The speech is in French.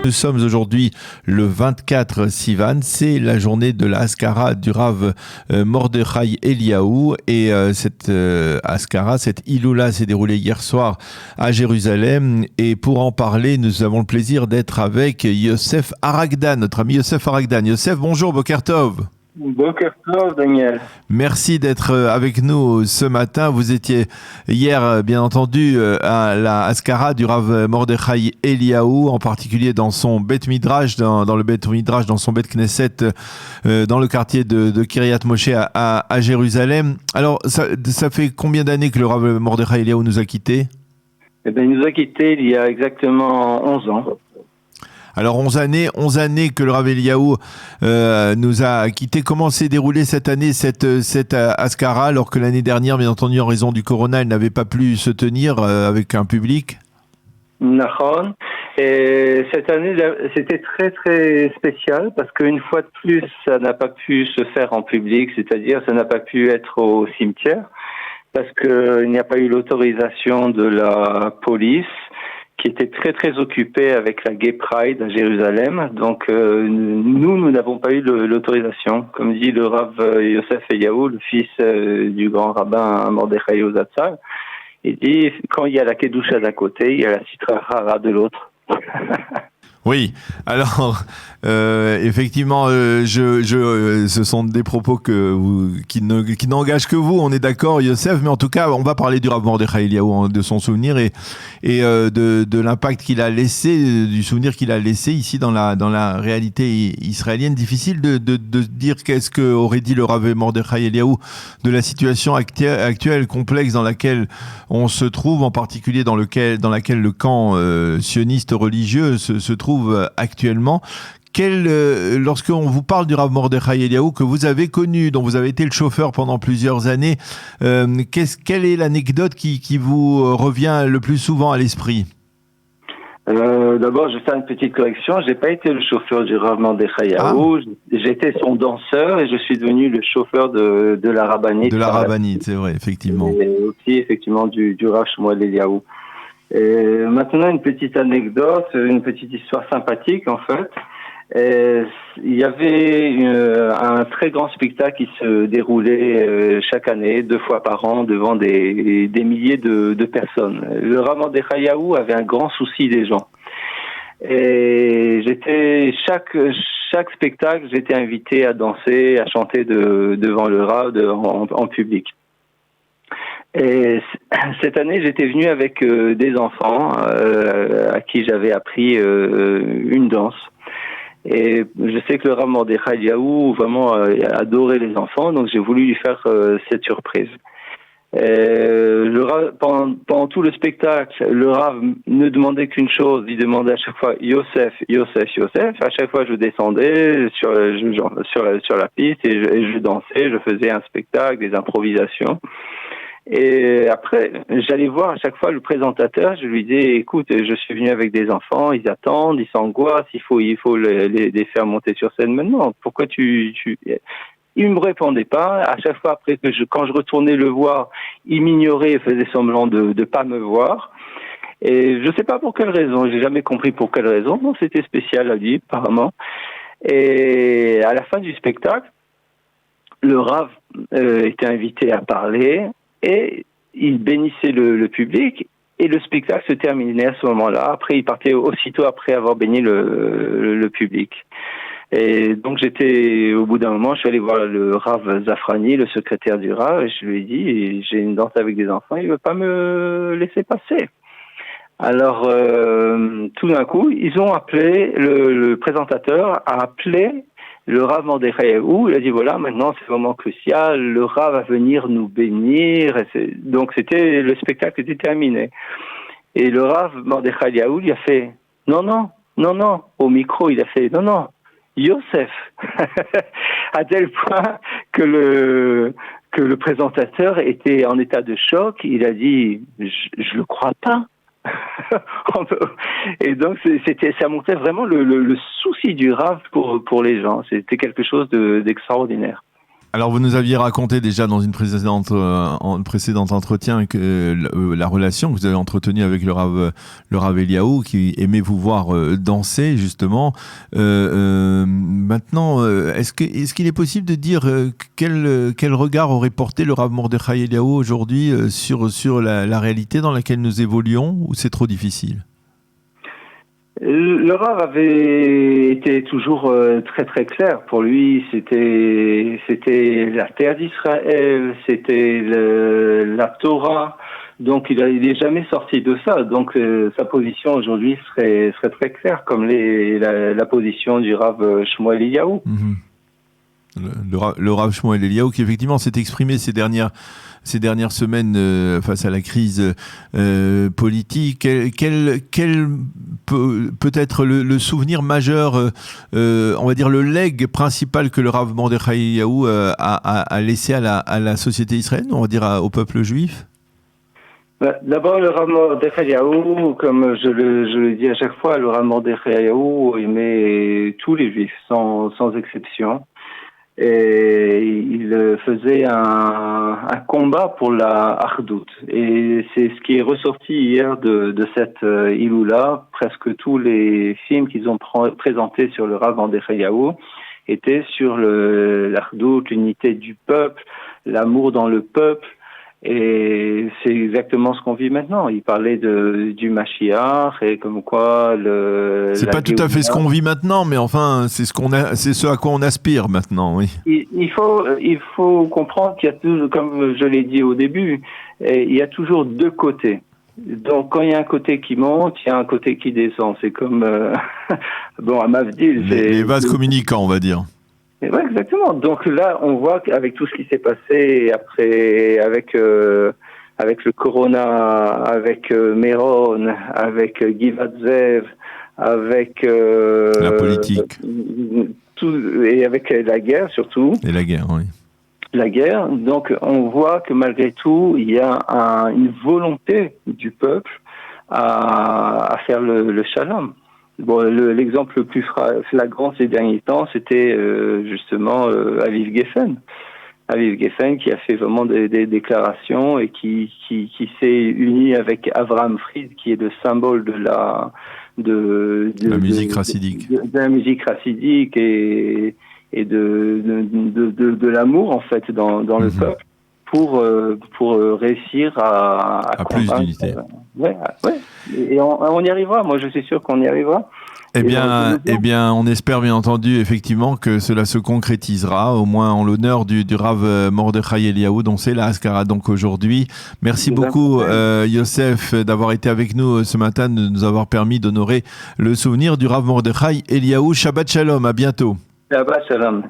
Nous sommes aujourd'hui le 24 Sivan, c'est la journée de la Haskara du Rav Mordechai Eliyahu et cette Haskara, cette Iloula s'est déroulée hier soir à Jérusalem et pour en parler, nous avons le plaisir d'être avec Yosef Haragdan, notre ami Yosef Haragdan. Yosef, bonjour, Boker Tov. Boker Tov, Daniel. Merci d'être avec nous ce matin. Vous étiez hier, bien entendu, à la Haskara du Rav Mordechai Eliyahu, en particulier dans son Beth Midrash, dans le Beth Midrash, dans son Beth Knesset, dans le quartier de Kiryat Moshe à Jérusalem. Alors, ça fait combien d'années que le Rav Mordechai Eliyahu nous a quittés ? Eh bien, il nous a quittés il y a exactement 11 ans. Alors 11 années que le Rav Eliyahu nous a quittés. Comment s'est déroulée cette année, cette Haskara, alors que l'année dernière, bien entendu, en raison du corona, elle n'avait pas pu se tenir avec un public? Nahon. Et cette année, c'était très très spécial parce qu'une fois de plus, ça n'a pas pu se faire en public, c'est-à-dire ça n'a pas pu être au cimetière parce qu'il n'y a pas eu l'autorisation de la police, qui était très très occupé avec la Gay Pride à Jérusalem. Donc nous n'avons pas eu l'autorisation. Comme dit le Rav Yosef Eliyahu, le fils du grand rabbin Mordechai Zatzal, il dit quand il y a la Kedusha d'un côté, il y a la Sitra Hara de l'autre. Oui, alors effectivement, ce sont des propos qui n'engagent que vous. On est d'accord, Yosef, mais en tout cas, on va parler du Rav Mordechai Eliyahu, de son souvenir et de l'impact qu'il a laissé, du souvenir qu'il a laissé ici dans la réalité israélienne. Difficile de dire qu'est-ce qu'aurait dit le Rav Mordechai Eliyahu de la situation actuelle complexe dans laquelle on se trouve, en particulier dans laquelle le camp sioniste religieux se trouve actuellement. Lorsqu'on vous parle du Rav Mordechai Eliyahu que vous avez connu, dont vous avez été le chauffeur pendant plusieurs années, quelle est l'anecdote qui vous revient le plus souvent à l'esprit? D'abord, je fais une petite correction. J'ai pas été le chauffeur du Rav Mordechai Eliyahu. J'étais son danseur et je suis devenu le chauffeur de la rabbinite. De la rabbinite, c'est vrai, effectivement. Et aussi, effectivement, du Rav Shmuel Eliyahu. Et maintenant, une petite anecdote, une petite histoire sympathique, en fait. Il y avait un très grand spectacle qui se déroulait chaque année, 2 fois par an, devant des milliers de personnes. Le Rav Mordechai Eliyahu avait un grand souci des gens. Et chaque spectacle, j'étais invité à danser, à chanter devant le Rav en public. Et cette année, j'étais venu avec des enfants à qui j'avais appris une danse. Et je sais que le Rav Mordechai Eliyahu vraiment adorait les enfants, donc j'ai voulu lui faire cette surprise. Pendant tout le spectacle, le Rav ne demandait qu'une chose, il demandait à chaque fois Yosef, Yosef, Yosef. À chaque fois, je descendais sur la piste et je dansais, je faisais un spectacle, des improvisations. Et après, j'allais voir à chaque fois le présentateur, je lui disais, écoute, je suis venu avec des enfants, ils attendent, ils s'angoissent, il faut les faire monter sur scène maintenant. Pourquoi Il me répondait pas. À chaque fois après quand je retournais le voir, il m'ignorait et faisait semblant de pas me voir. Et je sais pas pour quelle raison, j'ai jamais compris pour quelle raison. Bon, c'était spécial à lui, apparemment. Et à la fin du spectacle, le Rav était invité à parler. Et il bénissait le public et le spectacle se terminait à ce moment-là. Après, il partait aussitôt après avoir béni le public. Et donc au bout d'un moment, je suis allé voir le Rav Zafrani, le secrétaire du Rav, et je lui ai dit, j'ai une danse avec des enfants, il veut pas me laisser passer. Alors, tout d'un coup, ils ont appelé, le présentateur a appelé le Rav Mordechai Eliyahu, il a dit voilà, maintenant c'est vraiment crucial, le Rav va venir nous bénir. Donc le spectacle était terminé. Et le Rav Mordechai Eliyahu, il a fait non, au micro, il a fait non, Yosef. À tel point que le présentateur était en état de choc, il a dit je le crois pas. Et donc ça montrait vraiment le souci du Rav pour les gens. C'était quelque chose d'extraordinaire. Alors, vous nous aviez raconté déjà dans une précédente entretien que la relation que vous avez entretenue avec le Rav Eliaou, qui aimait vous voir danser, justement. Maintenant, est-ce qu'il est possible de dire quel regard aurait porté le Rav Mordechai Eliaou aujourd'hui sur la réalité dans laquelle nous évoluons, ou c'est trop difficile? Le Rav avait été toujours très très clair. Pour lui, c'était la terre d'Israël, c'était la Torah. Donc il est jamais sorti de ça. Donc sa position aujourd'hui serait très claire, comme la position du Rav Shmuel Eliaou. Mm-hmm. Le Rav Shmuel Eliaou qui effectivement s'est exprimé ces dernières semaines face à la crise politique. Quel peut être le souvenir majeur, on va dire le legs principal que le Rav Mordechai Eliaou a laissé à la société israélienne, on va dire au peuple juif? D'abord, le Rav Mordechai Eliaou, comme je le dis à chaque fois, le Rav Mordechai Eliaou aimait tous les juifs sans exception. Et il faisait un combat pour la Achdout. Et c'est ce qui est ressorti hier de cette Iloula. Presque tous les films qu'ils ont présentés sur le Rav Mordechai Eliaou étaient sur l'Achdout, l'unité du peuple, l'amour dans le peuple. Et c'est exactement ce qu'on vit maintenant. Il parlait du Mashiach et comme quoi c'est pas tout à fait ce qu'on vit maintenant, mais enfin, c'est ce à quoi on aspire maintenant, oui. Il faut comprendre qu'il y a toujours, comme je l'ai dit au début, il y a toujours deux côtés. Donc, quand il y a un côté qui monte, il y a un côté qui descend. C'est comme, à Mavdil. Les vases communicants, on va dire. Oui, exactement. Donc là, on voit qu'avec tout ce qui s'est passé après, avec le Corona, avec Meron, avec Givat Zev, avec la politique, tout, et avec la guerre surtout. Et la guerre, oui. La guerre. Donc, on voit que malgré tout, il y a une volonté du peuple à faire le shalom. Bon, l'exemple le plus flagrant ces derniers temps, c'était justement Aviv Geffen. Aviv Geffen qui a fait vraiment des déclarations et qui s'est uni avec Avraham Fried, qui est le symbole de la musique chassidique, de la musique chassidique et de l'amour en fait dans le peuple pour réussir à plus d'unité. Ouais. Et on y arrivera. Moi, je suis sûr qu'on y arrivera. Eh bien, on espère bien entendu effectivement que cela se concrétisera, au moins en l'honneur du Rav Mordechai Eliaou, dont c'est la Haskara donc aujourd'hui. Merci beaucoup Yosef d'avoir été avec nous ce matin, de nous avoir permis d'honorer le souvenir du Rav Mordechai Eliaou. Shabbat Shalom, à bientôt. Shabbat Shalom.